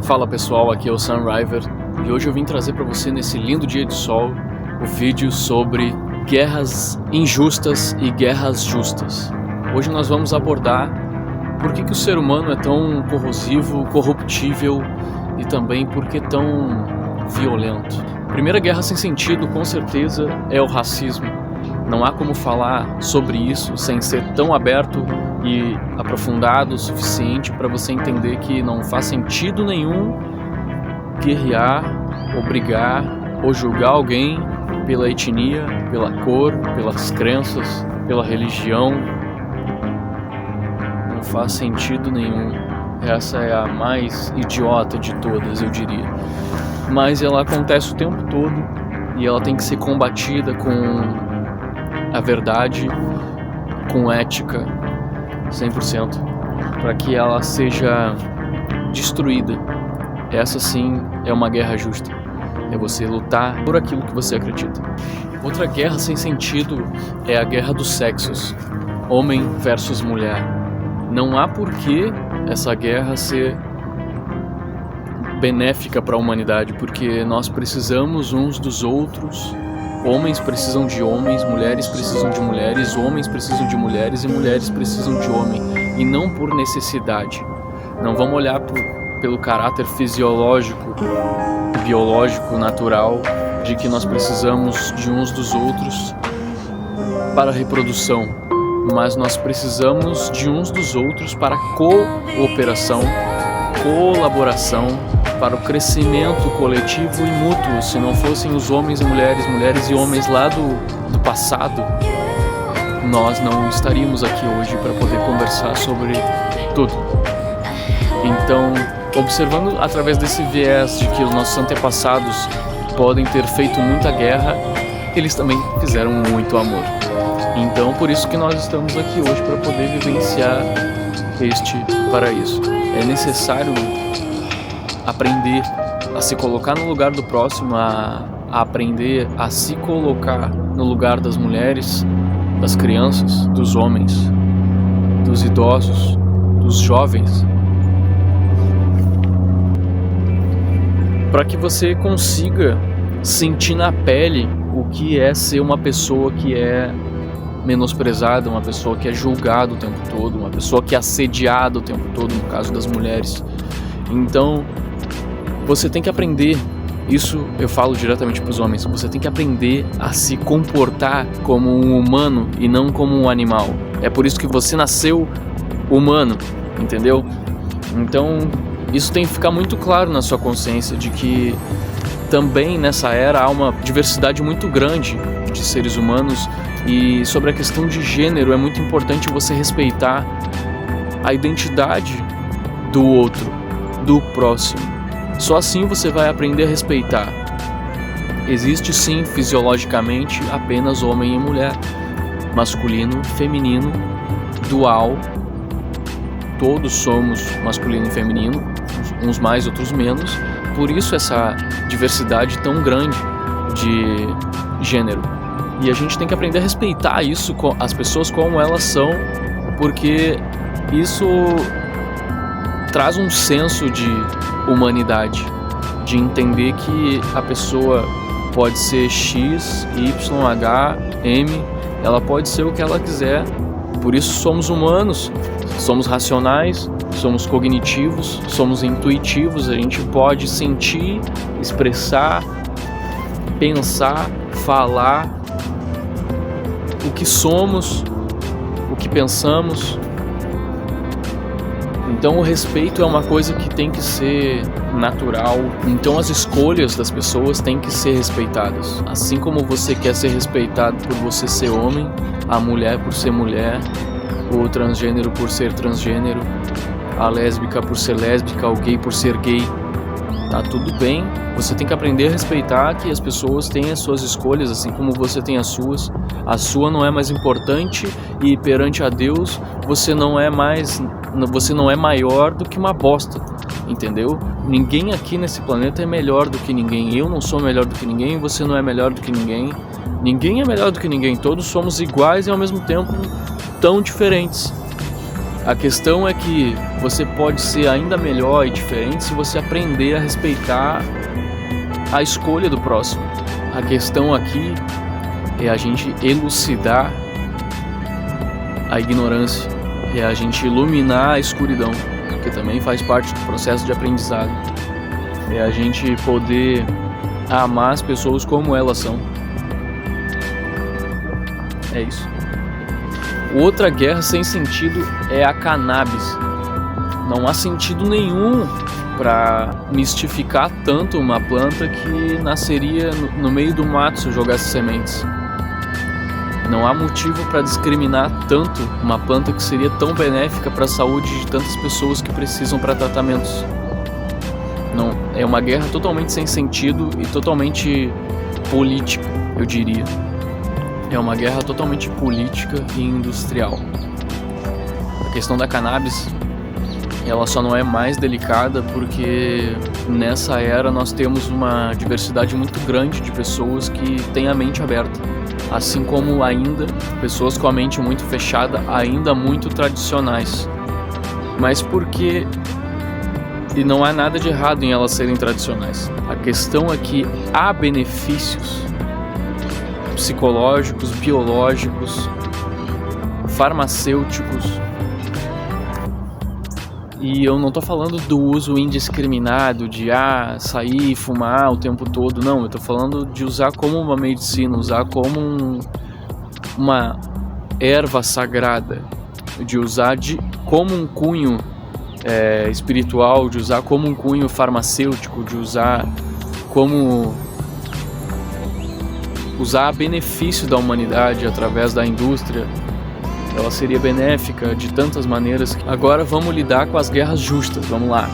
Fala pessoal, aqui é o Sam River e hoje eu vim trazer para você nesse lindo dia de sol o vídeo sobre guerras injustas e guerras justas. Hoje nós vamos abordar por que o ser humano é tão corrosivo, corruptível e também por que tão violento. Primeira guerra sem sentido, com certeza, é o racismo. Não há como falar sobre isso sem ser tão aberto e aprofundado o suficiente para você entender que não faz sentido nenhum guerrear, obrigar ou julgar alguém pela etnia, pela cor, pelas crenças, pela religião. Não faz sentido nenhum. Essa é a mais idiota de todas, eu diria. Mas ela acontece o tempo todo e ela tem que ser combatida com a verdade, com ética, 100%, para que ela seja destruída. Essa sim é uma guerra justa. É você lutar por aquilo que você acredita. Outra guerra sem sentido é a guerra dos sexos, homem versus mulher. Não há por que essa guerra ser benéfica para a humanidade, porque nós precisamos uns dos outros. Homens precisam de homens, mulheres precisam de mulheres, homens precisam de mulheres e mulheres precisam de homem, e não por necessidade. Não vamos olhar pelo caráter fisiológico, biológico, natural, de que nós precisamos de uns dos outros para a reprodução, mas nós precisamos de uns dos outros para cooperação, colaboração, para o crescimento coletivo e mútuo. Se não fossem os homens e mulheres, mulheres e homens lá do passado, nós não estaríamos aqui hoje para poder conversar sobre tudo. Então, observando através desse viés de que os nossos antepassados podem ter feito muita guerra, eles também fizeram muito amor. Então, por isso que nós estamos aqui hoje, para poder vivenciar este paraíso. É necessário aprender a se colocar no lugar do próximo, a aprender a se colocar no lugar das mulheres, das crianças, dos homens, dos idosos, dos jovens, para que você consiga sentir na pele o que é ser uma pessoa que é menosprezada, uma pessoa que é julgada o tempo todo, uma pessoa que é assediada o tempo todo, no caso das mulheres. Então, você tem que aprender, isso eu falo diretamente para os homens, você tem que aprender a se comportar como um humano e não como um animal. É por isso que você nasceu humano, entendeu? Então, isso tem que ficar muito claro na sua consciência de que também nessa era há uma diversidade muito grande de seres humanos, e sobre a questão de gênero é muito importante você respeitar a identidade do outro, do próximo. Só assim você vai aprender a respeitar. Existe sim, fisiologicamente, apenas homem e mulher, masculino, feminino, dual. Todos somos masculino e feminino, uns mais, outros menos. Por isso essa diversidade tão grande de gênero. E a gente tem que aprender a respeitar isso, as pessoas como elas são, porque isso traz um senso de humanidade, de entender que a pessoa pode ser X, Y, H, M, ela pode ser o que ela quiser. Por isso somos humanos, somos racionais, somos cognitivos, somos intuitivos, a gente pode sentir, expressar, pensar, falar o que somos, o que pensamos. Então o respeito é uma coisa que tem que ser natural. Então as escolhas das pessoas têm que ser respeitadas. Assim como você quer ser respeitado por você ser homem, a mulher por ser mulher, o transgênero por ser transgênero, a lésbica por ser lésbica, o gay por ser gay. Tá tudo bem, você tem que aprender a respeitar que as pessoas têm as suas escolhas, assim como você tem as suas. A sua não é mais importante e perante a Deus você não é maior do que uma bosta, entendeu? Ninguém aqui nesse planeta é melhor do que ninguém. Eu não sou melhor do que ninguém, você não é melhor do que ninguém. Ninguém é melhor do que ninguém, todos somos iguais e ao mesmo tempo tão diferentes. A questão é que você pode ser ainda melhor e diferente se você aprender a respeitar a escolha do próximo. A questão aqui é a gente elucidar a ignorância, é a gente iluminar a escuridão, que também faz parte do processo de aprendizado. É a gente poder amar as pessoas como elas são. É isso. Outra guerra sem sentido é a cannabis. Não há sentido nenhum para mistificar tanto uma planta que nasceria no meio do mato se eu jogasse sementes. Não há motivo para discriminar tanto uma planta que seria tão benéfica para a saúde de tantas pessoas que precisam para tratamentos. Não, é uma guerra totalmente sem sentido e totalmente política, eu diria. É uma guerra totalmente política e industrial. A questão da cannabis, ela só não é mais delicada porque nessa era nós temos uma diversidade muito grande de pessoas que têm a mente aberta, assim como ainda pessoas com a mente muito fechada, ainda muito tradicionais. Mas porque e não há nada de errado em elas serem tradicionais. A questão é que há benefícios psicológicos, biológicos, farmacêuticos. E eu não tô falando do uso indiscriminado de sair e fumar o tempo todo, não. Eu tô falando de usar como uma medicina, usar como uma erva sagrada, de usar como um cunho espiritual, de usar como um cunho farmacêutico, de usar a benefício da humanidade através da indústria. Ela seria benéfica de tantas maneiras. Agora vamos lidar com as guerras justas, vamos lá.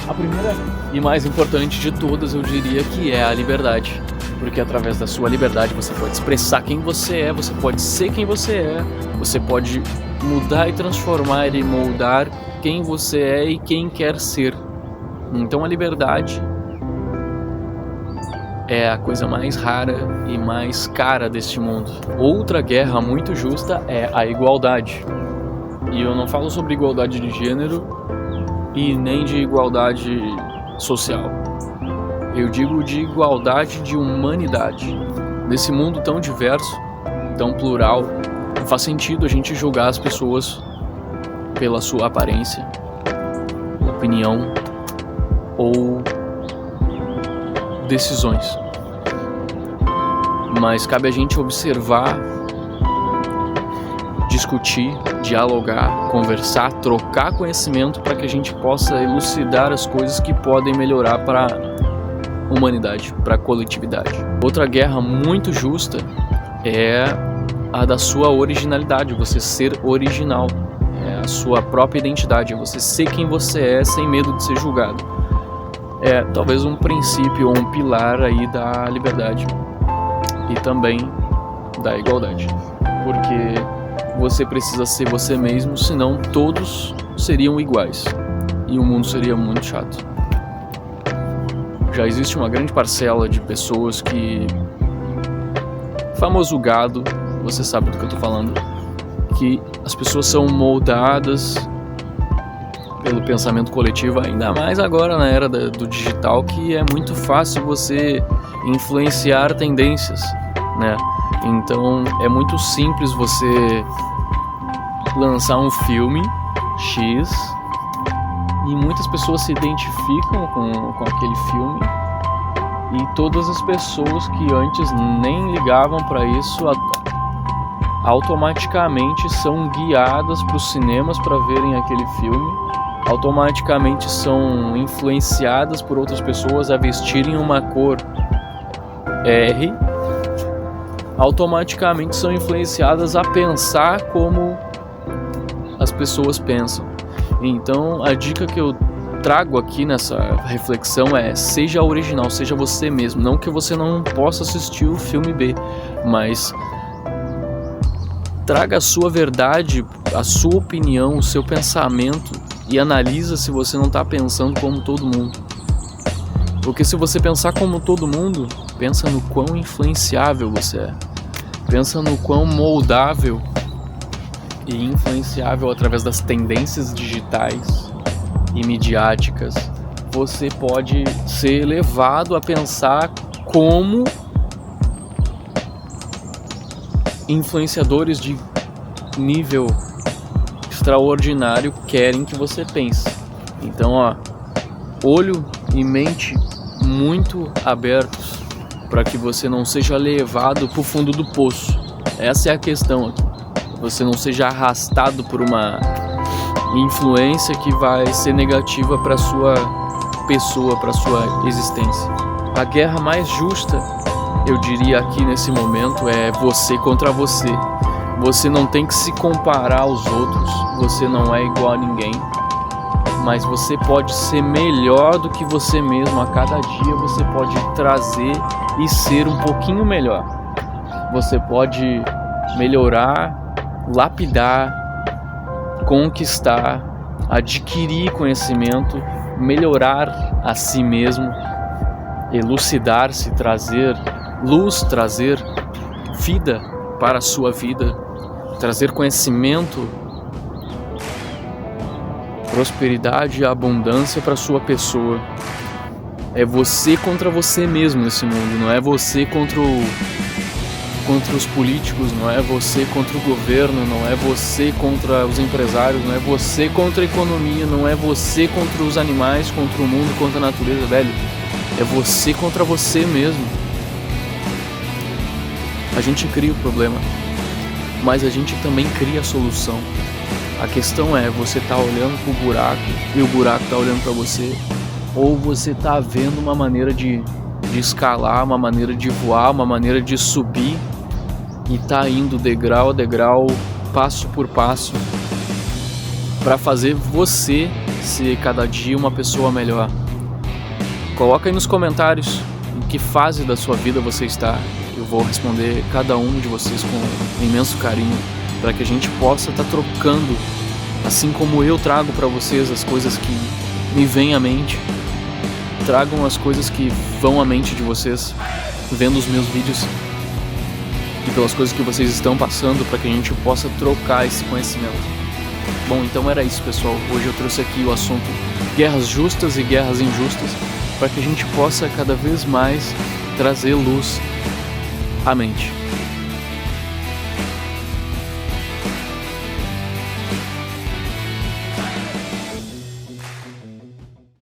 A primeira e mais importante de todas eu diria que é a liberdade. Porque através da sua liberdade você pode expressar quem você é, você pode ser quem você é, você pode mudar e transformar e moldar quem você é e quem quer ser. Então a liberdade é a coisa mais rara e mais cara deste mundo. Outra guerra muito justa é a igualdade. E eu não falo sobre igualdade de gênero e nem de igualdade social. Eu digo de igualdade de humanidade. Nesse mundo tão diverso, tão plural, não faz sentido a gente julgar as pessoas pela sua aparência, opinião ou decisões. Mas cabe a gente observar, discutir, dialogar, conversar, trocar conhecimento para que a gente possa elucidar as coisas que podem melhorar para a humanidade, para a coletividade. Outra guerra muito justa é a da sua originalidade, você ser original, é a sua própria identidade, é você ser quem você é sem medo de ser julgado. É talvez um princípio ou um pilar aí da liberdade e também da igualdade, porque você precisa ser você mesmo, senão todos seriam iguais e o mundo seria muito chato. Já existe uma grande parcela de pessoas que, famoso gado, você sabe do que eu tô falando, que as pessoas são moldadas pelo pensamento coletivo, ainda mais agora na era do digital, que é muito fácil você influenciar tendências, né? Então é muito simples você lançar um filme X e muitas pessoas se identificam com aquele filme e todas as pessoas que antes nem ligavam para isso automaticamente são guiadas para os cinemas para verem aquele filme, automaticamente são influenciadas por outras pessoas a vestirem uma cor R, automaticamente são influenciadas a pensar como as pessoas pensam. Então a dica que eu trago aqui nessa reflexão é: seja original, seja você mesmo. Não que você não possa assistir o filme B, mas traga a sua verdade, a sua opinião, o seu pensamento e analisa se você não está pensando como todo mundo. Porque se você pensar como todo mundo, pensa no quão influenciável você é. Pensa no quão moldável e influenciável através das tendências digitais e midiáticas, você pode ser levado a pensar como influenciadores de nível extraordinário querem que você pense. Então, olho e mente muito abertos para que você não seja levado para o fundo do poço. Essa é a questão aqui. Você não seja arrastado por uma influência que vai ser negativa para sua pessoa, para sua existência. A guerra mais justa, eu diria aqui nesse momento, é você contra você. Você não tem que se comparar aos outros, você não é igual a ninguém, mas você pode ser melhor do que você mesmo. A cada dia você pode trazer e ser um pouquinho melhor. Você pode melhorar, lapidar, conquistar, adquirir conhecimento, melhorar a si mesmo, elucidar-se, trazer luz, trazer vida para a sua vida, trazer conhecimento, prosperidade e abundância para a sua pessoa. É você contra você mesmo nesse mundo, não é você contra os políticos, não é você contra o governo, não é você contra os empresários, não é você contra a economia, não é você contra os animais, contra o mundo, contra a natureza, velho. É você contra você mesmo. A gente cria o problema, mas a gente também cria a solução. A questão é, você tá olhando pro buraco e o buraco tá olhando para você, ou você tá vendo uma maneira de escalar, uma maneira de voar, uma maneira de subir e tá indo degrau a degrau, passo por passo, para fazer você ser cada dia uma pessoa melhor. Coloca aí nos comentários em que fase da sua vida você está. Eu vou responder cada um de vocês com imenso carinho, para que a gente possa estar trocando, assim como eu trago para vocês as coisas que me vêm à mente. Tragam as coisas que vão à mente de vocês, vendo os meus vídeos, e pelas coisas que vocês estão passando, para que a gente possa trocar esse conhecimento. Bom, então era isso, pessoal. Hoje eu trouxe aqui o assunto guerras justas e guerras injustas, para que a gente possa cada vez mais trazer luz à mente.